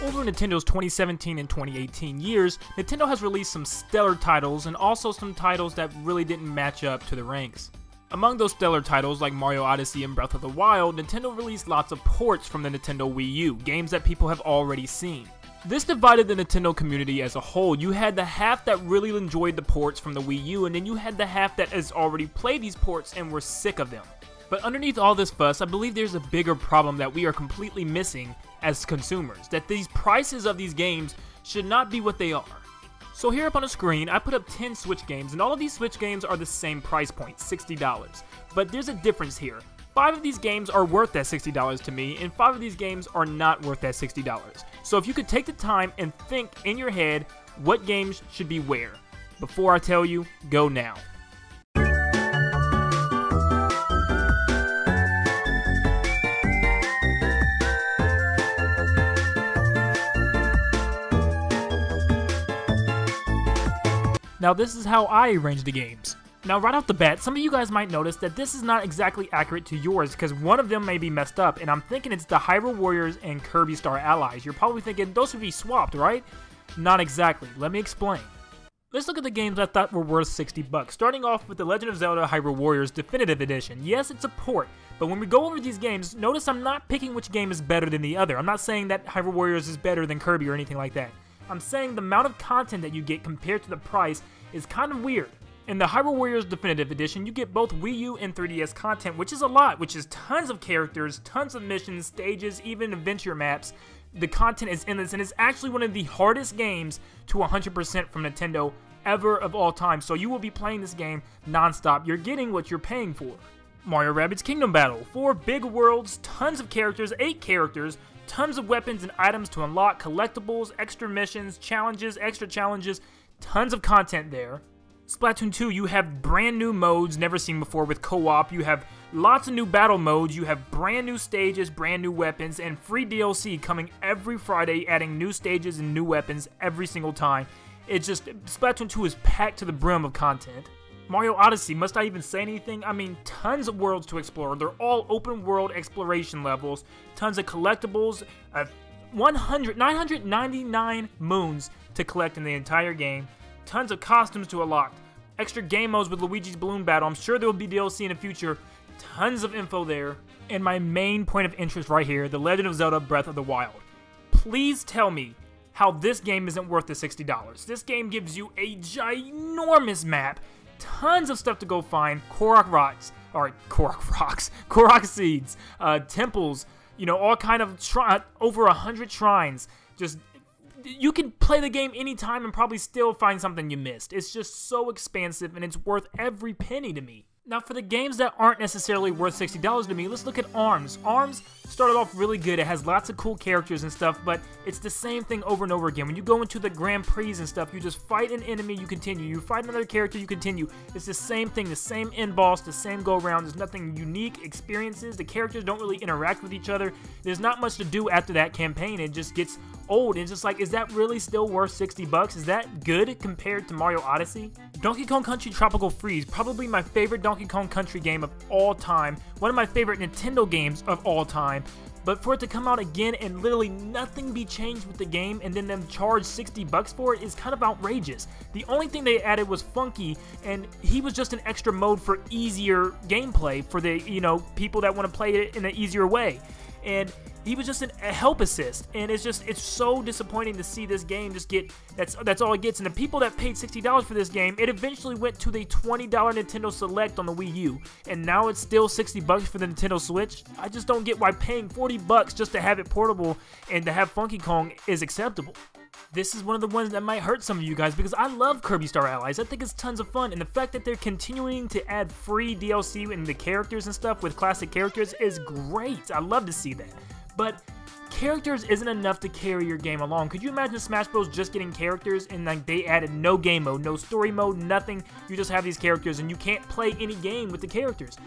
Over Nintendo's 2017 and 2018 years, Nintendo has released some stellar titles and also some titles that really didn't match up to the ranks. Among those stellar titles like Mario Odyssey and Breath of the Wild, Nintendo released lots of ports from the Nintendo Wii U, games that people have already seen. This divided the Nintendo community as a whole. You had the half that really enjoyed the ports from the Wii U, and then you had the half that has already played these ports and were sick of them. But underneath all this fuss, I believe there's a bigger problem that we are completely missing as consumers, that these prices of these games should not be what they are. So here up on the screen, I put up 10 Switch games, and all of these Switch games are the same price point, $60. But there's a difference here. 5 of these games are worth that $60 to me, and 5 of these games are not worth that $60. So if you could take the time and think in your head what games should be where. Before I tell you, go now. Now this is how I arrange the games. Now right off the bat, some of you guys might notice that this is not exactly accurate to yours because one of them may be messed up, and I'm thinking it's the Hyrule Warriors and Kirby Star Allies. You're probably thinking those would be swapped, right? Not exactly. Let me explain. Let's look at the games I thought were worth $60. Starting off with The Legend of Zelda Hyrule Warriors Definitive Edition. Yes, it's a port, but when we go over these games, notice I'm not picking which game is better than the other. I'm not saying that Hyrule Warriors is better than Kirby or anything like that. I'm saying the amount of content that you get compared to the price is kind of weird. In the Hyrule Warriors Definitive Edition, you get both Wii U and 3DS content, which is a lot, which is tons of characters, tons of missions, stages, even adventure maps. The content is endless, and it's actually one of the hardest games to 100% from Nintendo ever of all time, so you will be playing this game non-stop. You're getting what you're paying for. Mario Rabbids Kingdom Battle, 4 big worlds, tons of characters, 8 characters, tons of weapons and items to unlock, collectibles, extra missions, challenges, extra challenges, tons of content there. Splatoon 2, you have brand new modes never seen before with co-op, you have lots of new battle modes, you have brand new stages, brand new weapons, and free DLC coming every Friday, adding new stages and new weapons every single time. It's just, Splatoon 2 is packed to the brim of content. Mario Odyssey, must I even say anything? I mean, tons of worlds to explore. They're all open world exploration levels, tons of collectibles, 999 moons to collect in the entire game, tons of costumes to unlock, extra game modes with Luigi's Balloon Battle. I'm sure there will be DLC in the future, tons of info there, and my main point of interest right here, The Legend of Zelda Breath of the Wild. Please tell me how this game isn't worth the $60. This game gives you a ginormous map, tons of stuff to go find, Korok seeds, temples, you know, all kind of over 100 shrines. Just, you can play the game anytime and probably still find something you missed. It's just so expansive and it's worth every penny to me. Now for the games that aren't necessarily worth $60 to me, let's look at ARMS. ARMS started off really good. It has lots of cool characters and stuff, but it's the same thing over and over again. When you go into the Grand Prix and stuff, you just fight an enemy, you continue. You fight another character, you continue. It's the same thing, the same end boss, the same go-around. There's nothing unique experiences. The characters don't really interact with each other. There's not much to do after that campaign. It just gets old. It's just like, is that really still worth $60? Is that good compared to Mario Odyssey? Donkey Kong Country Tropical Freeze, probably my favorite Donkey Kong Country game of all time, one of my favorite Nintendo games of all time, but for it to come out again and literally nothing be changed with the game and then them charge $60 for it is kind of outrageous. The only thing they added was Funky, and he was just an extra mode for easier gameplay for the, you know, people that want to play it in an easier way. And he was just a help assist, and it's so disappointing to see this game just get, that's all it gets. And the people that paid $60 for this game, it eventually went to the $20 Nintendo Select on the Wii U, and now it's still $60 for the Nintendo Switch. I just don't get why paying $40 just to have it portable and to have Funky Kong is acceptable. This is one of the ones that might hurt some of you guys because I love Kirby Star Allies. I think it's tons of fun, and the fact that they're continuing to add free DLC in the characters and stuff with classic characters is great. I love to see that. But characters isn't enough to carry your game along. Could you imagine Smash Bros. Just getting characters and like they added no game mode, no story mode, nothing? You just have these characters and you can't play any game with the characters.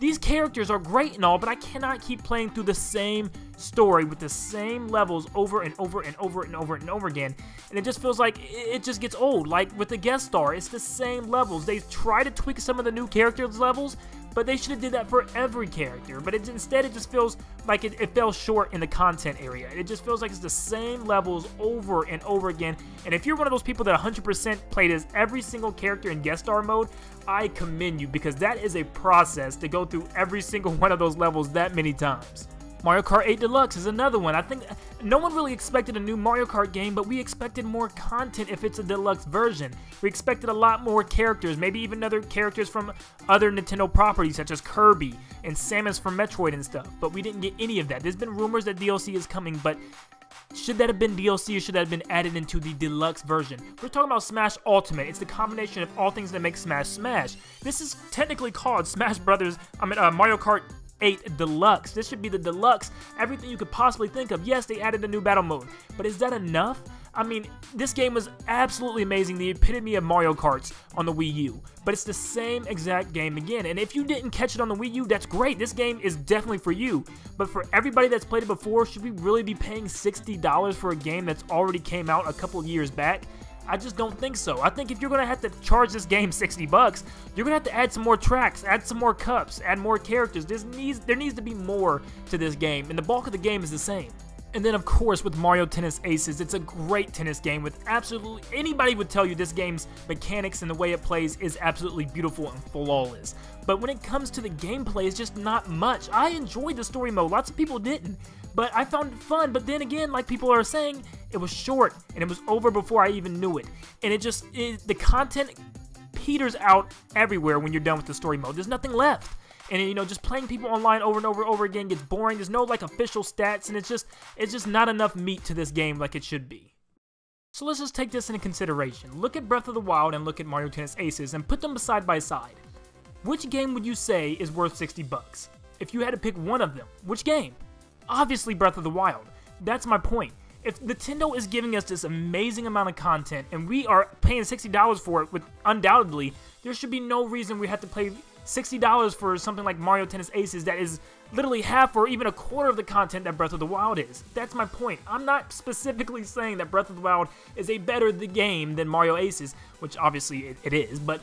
These characters are great and all, but I cannot keep playing through the same story with the same levels over and over and over and over and over again. And it just feels like it just gets old. Like with the guest star, it's the same levels. They try to tweak some of the new characters levels, but they should have did that for every character. But instead it just feels like it fell short in the content area. It just feels like it's the same levels over and over again. And if you're one of those people that 100% played as every single character in guest star mode, I commend you, because that is a process to go through every single one of those levels that many times. Mario Kart 8 Deluxe is another one. I think no one really expected a new Mario Kart game, but we expected more content if it's a deluxe version. We expected a lot more characters, maybe even other characters from other Nintendo properties such as Kirby and Samus from Metroid and stuff, but we didn't get any of that. There's been rumors that DLC is coming, but should that have been DLC or should that have been added into the deluxe version? We're talking about Smash Ultimate. It's the combination of all things that make Smash Smash. This is technically called Mario Kart 8 Deluxe. This should be the deluxe, everything you could possibly think of. Yes, they added a new battle mode, but is that enough? I mean, this game was absolutely amazing, the epitome of Mario Karts on the Wii U, but it's the same exact game again, and if you didn't catch it on the Wii U, that's great. This game is definitely for you, but for everybody that's played it before, should we really be paying $60 for a game that's already came out a couple years back? I just don't think so. I think if you're going to have to charge this game $60, you're going to have to add some more tracks, add some more cups, add more characters. There needs to be more to this game, and the bulk of the game is the same. And then, of course, with Mario Tennis Aces, it's a great tennis game with absolutely anybody would tell you this game's mechanics and the way it plays is absolutely beautiful and flawless. But when it comes to the gameplay, it's just not much. I enjoyed the story mode. Lots of people didn't. But I found it fun, but then again, like people are saying, it was short, and it was over before I even knew it. And the content peters out everywhere when you're done with the story mode. There's nothing left. And, you know, just playing people online over and over again gets boring. There's no, like, official stats, and it's just not enough meat to this game like it should be. So let's just take this into consideration. Look at Breath of the Wild and look at Mario Tennis Aces and put them side by side. Which game would you say is worth $60? If you had to pick one of them, which game? Obviously Breath of the Wild. That's my point. If Nintendo is giving us this amazing amount of content and we are paying $60 for it, undoubtedly, there should be no reason we have to pay $60 for something like Mario Tennis Aces that is literally half or even a quarter of the content that Breath of the Wild is. That's my point. I'm not specifically saying that Breath of the Wild is a better game than Mario Aces, which obviously it is, but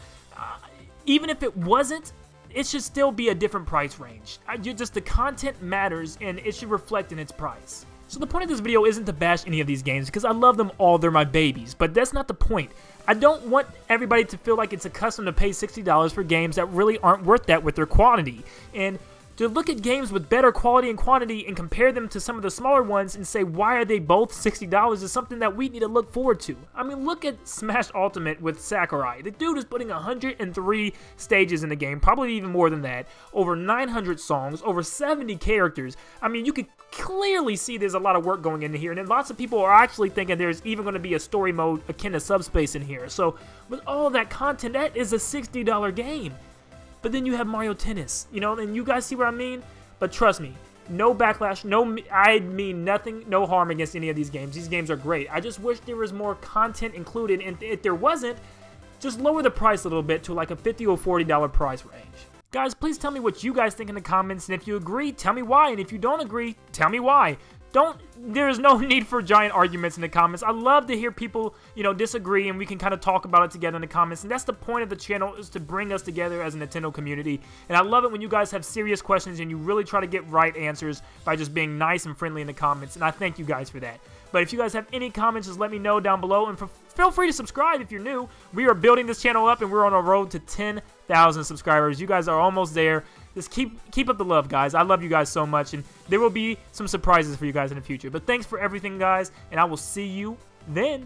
even if it wasn't, it should still be a different price range. Just the content matters, and it should reflect in its price. So the point of this video isn't to bash any of these games, because I love them all, they're my babies, but that's not the point. I don't want everybody to feel like it's a custom to pay $60 for games that really aren't worth that with their quality. And to look at games with better quality and quantity and compare them to some of the smaller ones and say, why are they both $60 is something that we need to look forward to. I mean, look at Smash Ultimate with Sakurai. The dude is putting 103 stages in the game, probably even more than that, over 900 songs, over 70 characters. I mean, you could clearly see there's a lot of work going into here, and then lots of people are actually thinking there's even going to be a story mode akin to Subspace in here. So with all that content, that is a $60 game. But then you have Mario Tennis, you know, and you guys see what I mean? But trust me, no backlash, I mean nothing, no harm against any of these games. These games are great. I just wish there was more content included, and if there wasn't, just lower the price a little bit to like a $50 or $40 price range. Guys, please tell me what you guys think in the comments, and if you agree, tell me why, and if you don't agree, tell me why. There's no need for giant arguments in the comments. I love to hear people, you know, disagree, and we can kind of talk about it together in the comments, and that's the point of the channel, is to bring us together as a Nintendo community. And I love it when you guys have serious questions and you really try to get right answers by just being nice and friendly in the comments, and I thank you guys for that. But if you guys have any comments, just let me know down below, and feel free to subscribe if you're new. We are building this channel up, and we're on a road to 10,000 subscribers. You guys are almost there. Just keep up the love, guys. I love you guys so much, and there will be some surprises for you guys in the future. But thanks for everything, guys, and I will see you then.